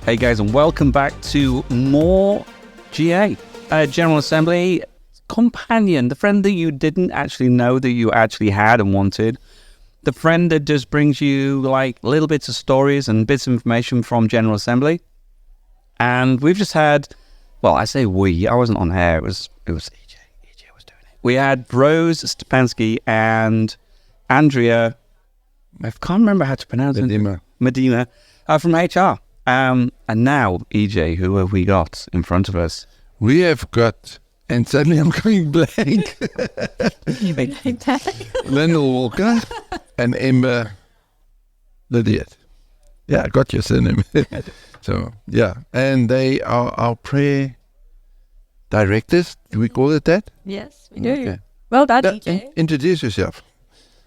Hey guys, and welcome back to more GA, General Assembly companion, the friend that you didn't actually know that you actually had and wanted, the friend that just brings you like little bits of stories and bits of information from General Assembly. And we've just had, well, I say we, I wasn't on air, it was EJ was doing it. We had Rose Stepansky and Andrea, I can't remember how to pronounce it. Medina from HR. And now, EJ, who have we got in front of us? We have got, and suddenly I'm going blank, Lyndal Walker and Ember Lyndal. Yeah, I got your surname. So, yeah. And they are our prayer directors. Do we call it that? Yes, we do. Okay. Well done, EJ. Introduce yourself.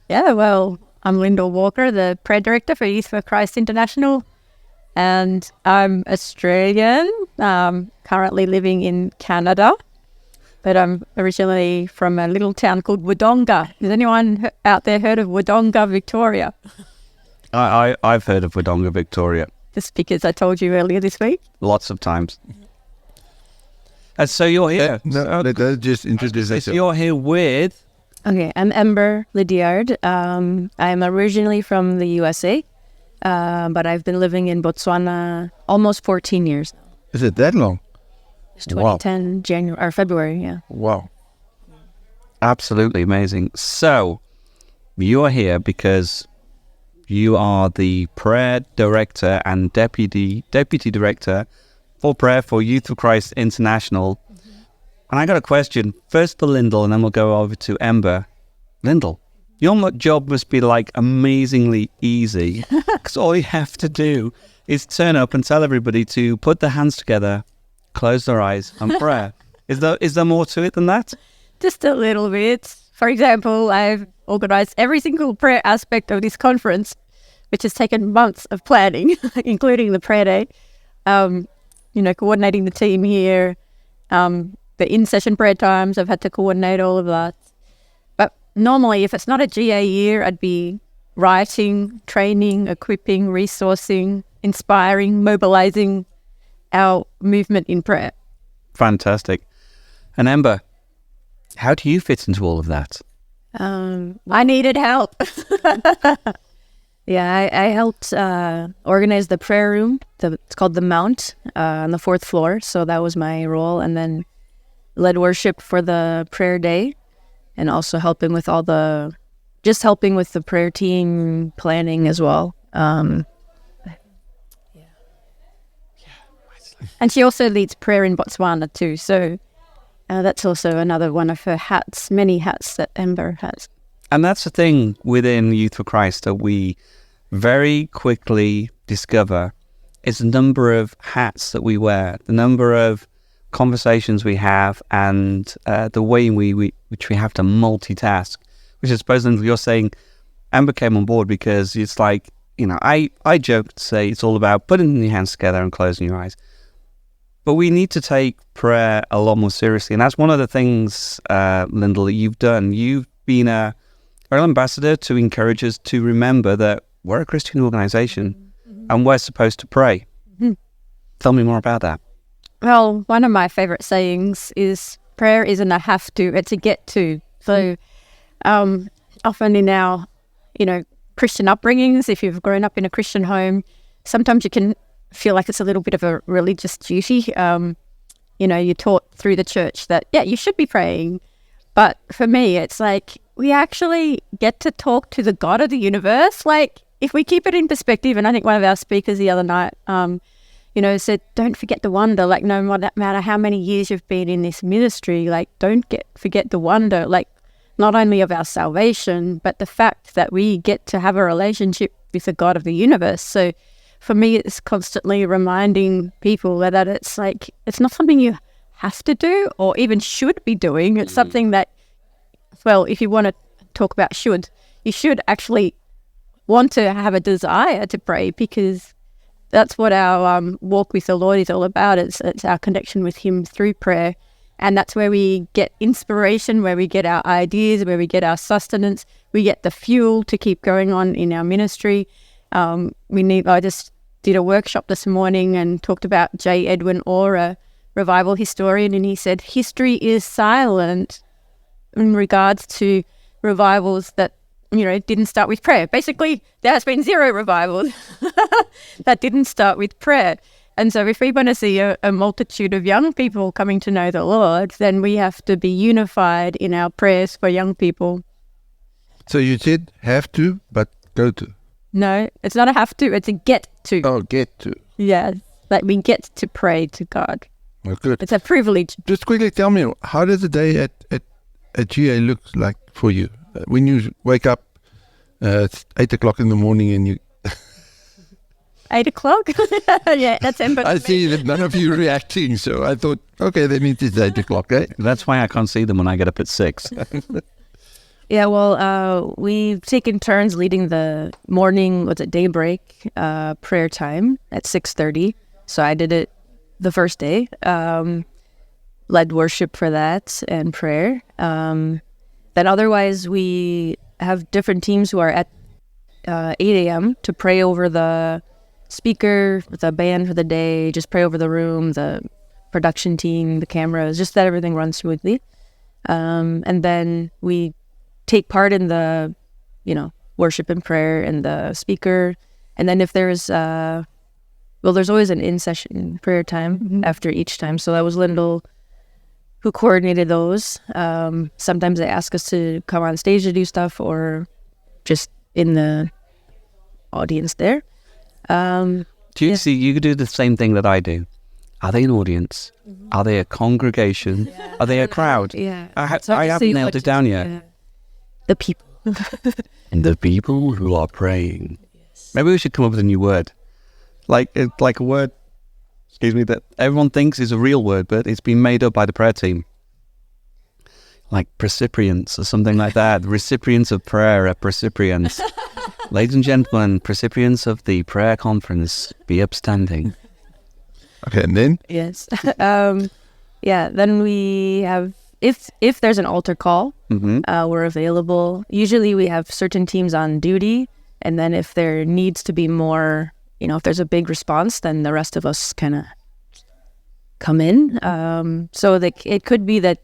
Yeah, well, I'm Lyndal Walker, the prayer director for Youth for Christ International. And I'm Australian, currently living in Canada, but I'm originally from a little town called Wodonga. Has anyone out there heard of Wodonga, Victoria? I've heard of Wodonga, Victoria. Just because I told you earlier this week. Lots of times. So you're here. Let's just introduce yourself. So you're here with... Okay, I'm Ember Lyndal. I'm originally from the USA. But I've been living in Botswana almost 14 years now. Is it that long? It's 2010, January or February, yeah. Wow. Absolutely amazing. So, you're here because you are the prayer director and deputy director for prayer for Youth for Christ International. Mm-hmm. And I got a question, first for Lyndal, and then we'll go over to Ember. Lyndal, your job must be like amazingly easy because all you have to do is turn up and tell everybody to put their hands together, close their eyes and pray. Is there more to it than that? Just a little bit. For example, I've organized every single prayer aspect of this conference, which has taken months of planning, including the prayer day, coordinating the team here, the in-session prayer times. I've had to coordinate all of that. Normally, if it's not a GA year, I'd be writing, training, equipping, resourcing, inspiring, mobilizing our movement in prayer. Fantastic. And Ember, how do you fit into all of that? I needed help. Yeah, I helped organize the prayer room. It's called The Mount on the 4th floor. So that was my role. And then led worship for the prayer day. And also helping with the prayer team planning as well. And she also leads prayer in Botswana too. So that's also another one of her hats, many hats that Ember has. And that's the thing within Youth for Christ that we very quickly discover is the number of hats that we wear, the number of conversations we have, and the way in which we have to multitask, which I suppose you're saying Ember came on board because it's like, I joke to say it's all about putting your hands together and closing your eyes. But we need to take prayer a lot more seriously. And that's one of the things, Lyndal, that you've done. You've been a real ambassador to encourage us to remember that we're a Christian organization and we're supposed to pray. Mm-hmm. Tell me more about that. Well, one of my favorite sayings is prayer isn't a have to, it's a get to. So often in our, Christian upbringings, if you've grown up in a Christian home, sometimes you can feel like it's a little bit of a religious duty. You're taught through the church that, yeah, you should be praying. But for me, it's like we actually get to talk to the God of the universe. Like if we keep it in perspective, and I think one of our speakers the other night, said, don't forget the wonder. Like, no matter how many years you've been in this ministry, like, don't forget the wonder, like, not only of our salvation, but the fact that we get to have a relationship with the God of the universe. So for me, it's constantly reminding people that it's like, it's not something you have to do or even should be doing. It's something that, well, if you want to talk about you should actually want to have a desire to pray, because that's what our walk with the Lord is all about. It's our connection with Him through prayer. And that's where we get inspiration, where we get our ideas, where we get our sustenance. We get the fuel to keep going on in our ministry. I just did a workshop this morning and talked about J. Edwin Orr, a revival historian, and he said history is silent in regards to revivals that, didn't start with prayer. Basically, there has been 0 revivals that didn't start with prayer. And so if we want to see a multitude of young people coming to know the Lord, then we have to be unified in our prayers for young people. So you said have to, but go to. No, it's not a have to, it's a get to. Oh, get to. Yeah, like we get to pray to God. Well, good. It's a privilege. Just quickly tell me, how does a day at GA look like for you? When you wake up, it's 8 o'clock in the morning and you... 8 o'clock? Yeah, that's Ember. I see that none of you are reacting, so I thought, okay, that means it's 8 o'clock, eh? That's why I can't see them when I get up at 6. Yeah, well, we've taken turns leading the morning, daybreak prayer time at 6:30. So I did it the first day, led worship for that and prayer. Then otherwise we have different teams who are at 8 a.m. to pray over the speaker, the band for the day, just pray over the room, the production team, the cameras, just that everything runs smoothly. And then we take part in the, worship and prayer and the speaker. And then if there's, there's always an in-session prayer time after each time. So that was Lyndal who coordinated those. Sometimes they ask us to come on stage to do stuff or just in the audience there. Do you see, you could do the same thing that I do. Are they an audience? Are they a congregation? Yeah. Are they a crowd? Yeah. I haven't nailed it down yet. Yeah. The people. And the people who are praying. Yes. Maybe we should come up with a new word. Like a word, that everyone thinks is a real word, but it's been made up by the prayer team. Like precipients or something like that. Recipients of prayer are precipients. Ladies and gentlemen, recipients of the prayer conference, be upstanding. Okay, and then? Yes. Then we have, if there's an altar call, we're available. Usually we have certain teams on duty, and then if there needs to be more, if there's a big response, then the rest of us kind of come in. So it could be that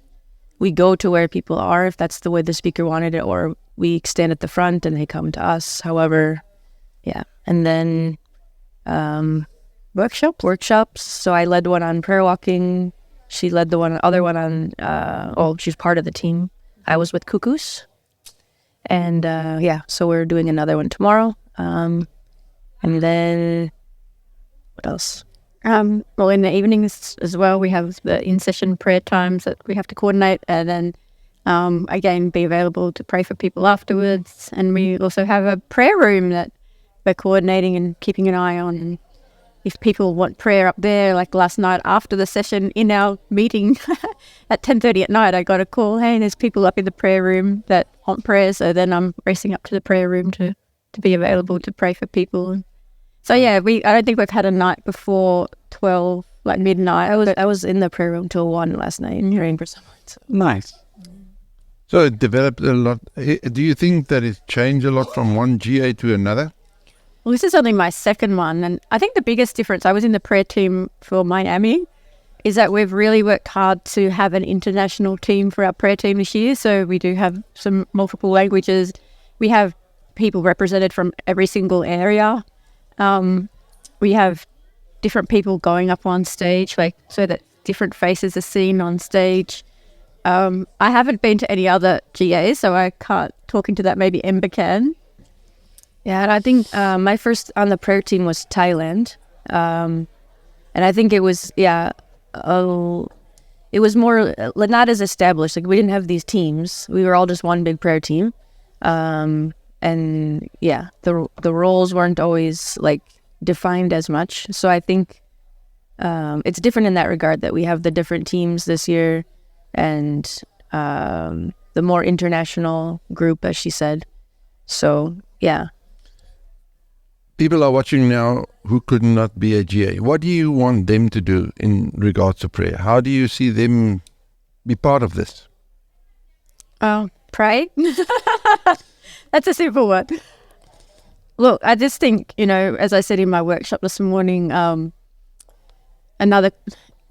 we go to where people are, if that's the way the speaker wanted it, or we stand at the front and they come to us. However, yeah. And then workshops. So I led one on prayer walking. She led the other one on, she's part of the team. I was with Cuckoos. And so we're doing another one tomorrow. And then, what else? In the evenings as well, we have the in-session prayer times that we have to coordinate, and then again be available to pray for people afterwards. And we also have a prayer room that we're coordinating and keeping an eye on. And if people want prayer up there, like last night after the session in our meeting at 10:30 at night, I got a call, hey, there's people up in the prayer room that want prayer. So then I'm racing up to the prayer room to be available to pray for people. So yeah, I don't think we've had a night before 12, like midnight. I was in the prayer room till 1 last night and praying for someone. So. Nice. So it developed a lot. Do you think that it's changed a lot from one GA to another? Well, this is only my second one, and I think the biggest difference, I was in the prayer team for Miami, is that we've really worked hard to have an international team for our prayer team this year. So we do have some multiple languages. We have people represented from every single area. We have different people going up on stage, so that different faces are seen on stage. I haven't been to any other GAs, so I can't talk into that. Maybe Ember can. Yeah, and I think my first on the prayer team was Thailand. And I think it was, it was more, not as established. Like we didn't have these teams. We were all just one big prayer team. And yeah, the roles weren't always like defined as much. So I think it's different in that regard, that we have the different teams this year and the more international group, as she said. So yeah. People are watching now who could not be a GA. What do you want them to do in regards to prayer? How do you see them be part of this? Pray. That's a simple one. Look, I just think, as I said in my workshop this morning, another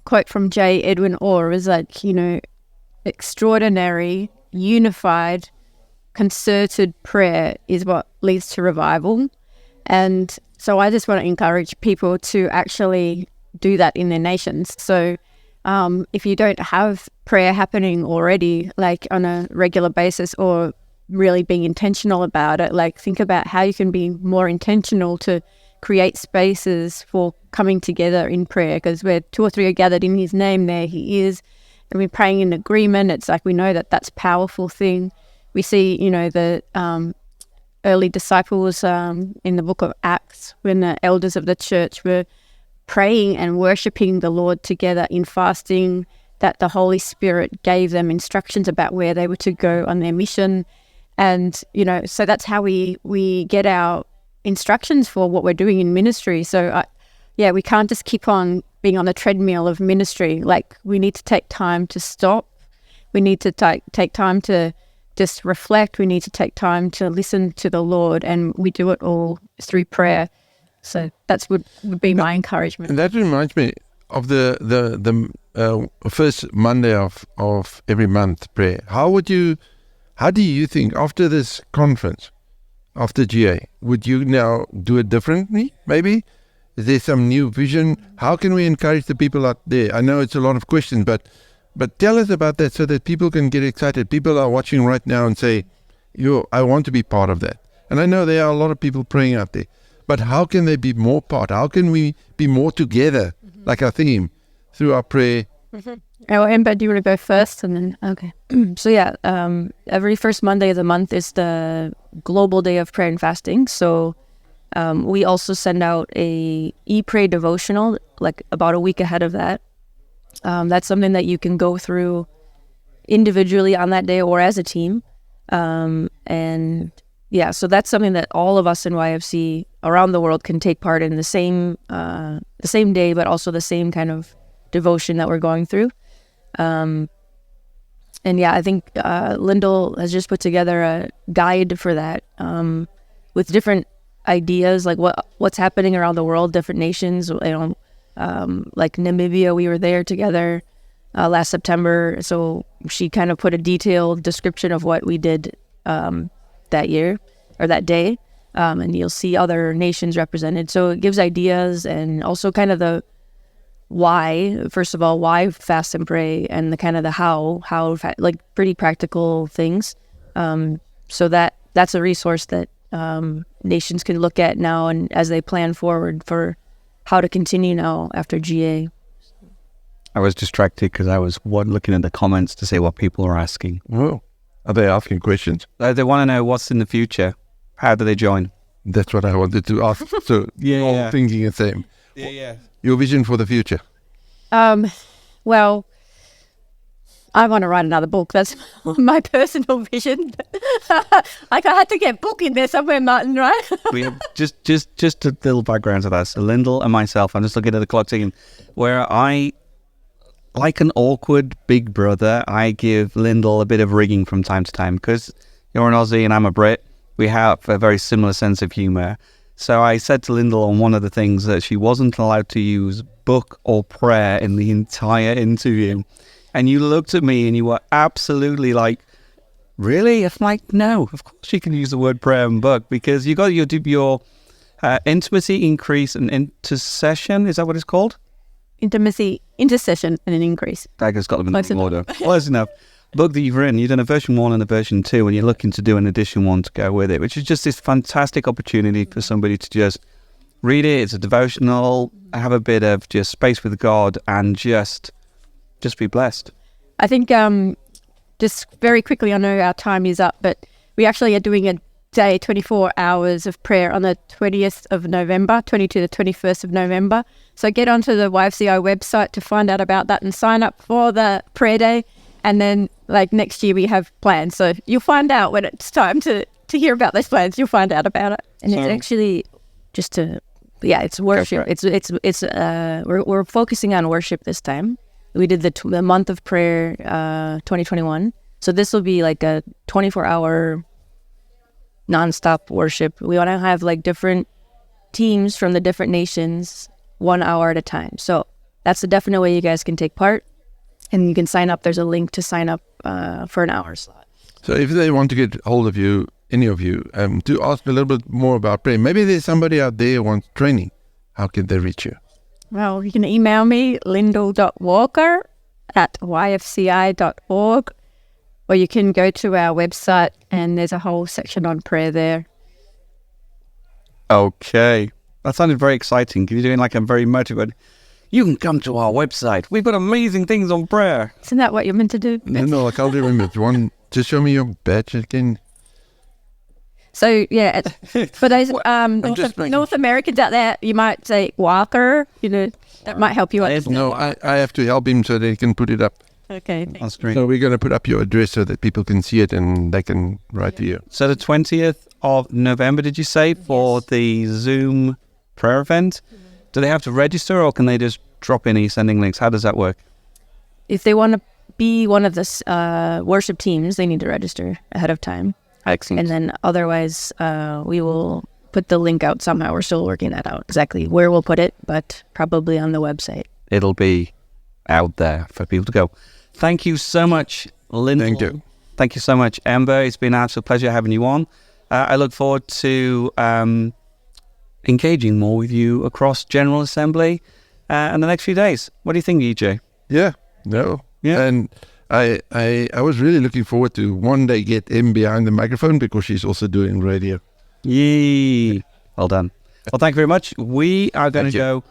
quote from J. Edwin Orr is like, extraordinary, unified, concerted prayer is what leads to revival. And so I just want to encourage people to actually do that in their nations. So if you don't have prayer happening already, like on a regular basis, or really being intentional about it, like think about how you can be more intentional to create spaces for coming together in prayer, because where 2 or 3 are gathered in his name, there he is. And we're praying in agreement. It's like we know that that's a powerful thing. We see, the early disciples in the book of Acts, when the elders of the church were praying and worshiping the Lord together in fasting, that the Holy Spirit gave them instructions about where they were to go on their mission. And, so that's how we get our instructions for what we're doing in ministry. So, we can't just keep on being on the treadmill of ministry. Like, we need to take time to stop. We need to take time to just reflect. We need to take time to listen to the Lord, and we do it all through prayer. So that's would be my encouragement. And that reminds me of the first Monday of every month prayer. How do you think after this conference, after GA, would you now do it differently? Maybe is there some new vision? How can we encourage the people out there? I know it's a lot of questions, but tell us about that so that people can get excited. People are watching right now and say, I want to be part of that. And I know there are a lot of people praying out there. But how can they be more part? How can we be more together, like our theme, through our prayer? Oh, Ember, do you want to go first? And then, okay. So every first Monday of the month is the Global Day of Prayer and Fasting. So we also send out a e-pray devotional, like about a week ahead of that. That's something that you can go through individually on that day or as a team. So that's something that all of us in YFC around the world can take part in the same day, but also the same kind of devotion that we're going through. I think Lyndal has just put together a guide for that with different ideas, like what's happening around the world, different nations. Like Namibia, we were there together last September. So she kind of put a detailed description of what we did that year or that day. And you'll see other nations represented. So it gives ideas, and also kind of the why, first of all, why fast and pray, and the kind of the how, like pretty practical things. So that's a resource that nations can look at now, and as they plan forward for how to continue now after GA. I was distracted because I was looking at the comments to see what people are asking. Oh, are they asking questions? They want to know what's in the future. How do they join? That's what I wanted to ask. So all thinking the same. Yeah. Your vision for the future? Well, I want to write another book. That's my personal vision. I had to get book in there somewhere, Martin, right? We have just a little background to that. So Lyndal and myself, I'm just looking at the clock thinking, where I, like an awkward big brother, I give Lyndal a bit of rigging from time to time, because you're an Aussie and I'm a Brit. We have a very similar sense of humour. So I said to Lyndal on one of the things that she wasn't allowed to use book or prayer in the entire interview. And you looked at me and you were absolutely like, really? I'm like, no, of course you can use the word prayer and book, because you got your intimacy increase and intercession. Is that what it's called? Intimacy, intercession, and an increase. I just got them in the order. Close enough. Book that you've written, you've done a version 1 and a version 2, and you're looking to do an edition 1 to go with it, which is just this fantastic opportunity for somebody to just read it. It's a devotional, have a bit of just space with God, and just be blessed. I think just very quickly, I know our time is up, but we actually are doing a day, 24 hours of prayer on the 20th of November, 20 to the 21st of November. So get onto the YFCI website to find out about that and sign up for the prayer day. And then, like, next year we have plans. So you'll find out when it's time to hear about those plans. You'll find out about it. And it's actually it's worship. We're focusing on worship this time. We did the month of prayer, 2021. So this will be like a 24-hour nonstop worship. We want to have like different teams from the different nations 1 hour at a time. So that's a definite way you guys can take part. And you can sign up. There's a link to sign up for an hour slot. So if they want to get hold of you, any of you, to ask a little bit more about prayer, maybe there's somebody out there who wants training. How can they reach you? Well, you can email me, lyndal.walker@yfci.org, or you can go to our website and there's a whole section on prayer there. Okay. That sounded very exciting. You're doing like a very motivated. You can come to our website. We've got amazing things on prayer. Isn't that what you're meant to do? No, I can't remember. Just show me your badge again. So, yeah, for those just making- North Americans out there, you might say Walker, that might help you out. No, I have to help him so they can put it up. Okay. On screen. So we're going to put up your address so that people can see it and they can write to you. So the 20th of November, did you say, for the Zoom prayer event? Do they have to register or can they just drop in e-sending links? How does that work? If they want to be one of the worship teams, they need to register ahead of time. Excellent. And then otherwise, we will put the link out somehow. We're still working that out exactly where we'll put it, but probably on the website. It'll be out there for people to go. Thank you so much, Lyndal. Thank you. Thank you so much, Ember. It's been an absolute pleasure having you on. I look forward to engaging more with you across General Assembly in the next few days. What do you think, EJ? Yeah, no. Yeah. And I was really looking forward to one day get Em behind the microphone because she's also doing radio. Yee. Well done. Well, thank you very much. We are going to go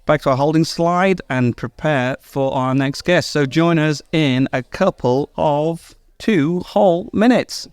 back to our holding slide and prepare for our next guest. So join us in a couple of 2 whole minutes.